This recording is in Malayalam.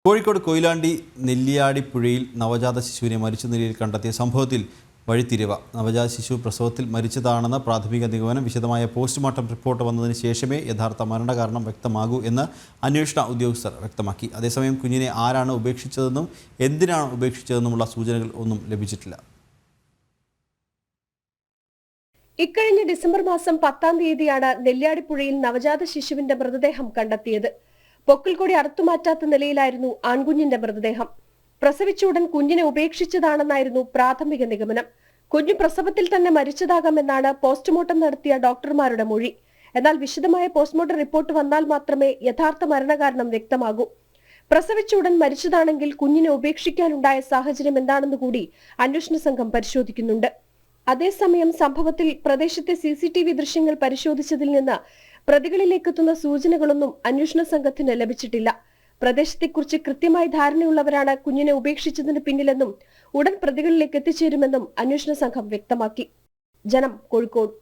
കോഴിക്കോട് കൊയിലാണ്ടി നെല്ലിയാടിപ്പുഴയിൽ നവജാത ശിശുവിനെ മരിച്ച നിലയിൽ കണ്ടെത്തിയ സംഭവത്തിൽ വഴിത്തിരിവ്. നവജാത ശിശു പ്രസവത്തിൽ മരിച്ചതാണെന്ന് പ്രാഥമിക നിഗമനം. വിശദമായ പോസ്റ്റ്മോർട്ടം റിപ്പോർട്ട് വന്നതിന് ശേഷമേ യഥാർത്ഥ മരണകാരണം വ്യക്തമാകൂ എന്ന് അന്വേഷണ ഉദ്യോഗസ്ഥർ വ്യക്തമാക്കി. അതേസമയം കുഞ്ഞിനെ ആരാണ് ഉപേക്ഷിച്ചതെന്നും എന്തിനാണ് ഉപേക്ഷിച്ചതെന്നുമുള്ള സൂചനകൾ ഒന്നും ലഭിച്ചിട്ടില്ല. ഇക്കഴിഞ്ഞ ഡിസംബർ മാസം 10-ാം തീയതിയാണ് നെല്ലിയാടിപ്പുഴയിൽ നവജാത ശിശുവിന്റെ മൃതദേഹം കണ്ടെത്തിയത്. പൊക്കിൾക്കൊടി അറുത്തുമാറ്റാത്ത നിലയിലായിരുന്നു ആൺകുഞ്ഞിന്റെ മൃതദേഹം. പ്രസവിച്ച ഉടൻ കുഞ്ഞിനെ ഉപേക്ഷിച്ചതാണെന്നായിരുന്നു പ്രാഥമിക നിഗമനം. കുഞ്ഞു പ്രസവത്തിൽ തന്നെ മരിച്ചതാകാമെന്നാണ് പോസ്റ്റ്മോർട്ടം നടത്തിയ ഡോക്ടർമാരുടെ മൊഴി. എന്നാൽ വിശദമായ പോസ്റ്റ്മോർട്ടം റിപ്പോർട്ട് വന്നാൽ മാത്രമേ യഥാർത്ഥ മരണകാരണം വ്യക്തമാകൂ. പ്രസവിച്ച ഉടൻ മരിച്ചതാണെങ്കിൽ കുഞ്ഞിനെ ഉപേക്ഷിക്കാനുണ്ടായ സാഹചര്യം എന്താണെന്ന് കൂടി അന്വേഷണ സംഘം പരിശോധിക്കുന്നുണ്ട്. അതേസമയം സംഭവത്തിൽ പ്രദേശത്തെ CCTV ദൃശ്യങ്ങൾ പരിശോധിച്ചതിൽ നിന്ന് പ്രതികളിലേക്കെത്തുന്ന സൂചനകളൊന്നും അന്വേഷണ സംഘത്തിന് ലഭിച്ചിട്ടില്ല. പ്രദേശത്തെക്കുറിച്ച് കൃത്യമായി ധാരണയുള്ളവരാണ് കുഞ്ഞിനെ ഉപേക്ഷിച്ചതിന് പിന്നിലെന്നും ഉടൻ പ്രതികളിലേക്ക് എത്തിച്ചേരുമെന്നും അന്വേഷണ സംഘം വ്യക്തമാക്കി. ജനം, കോഴിക്കോട്.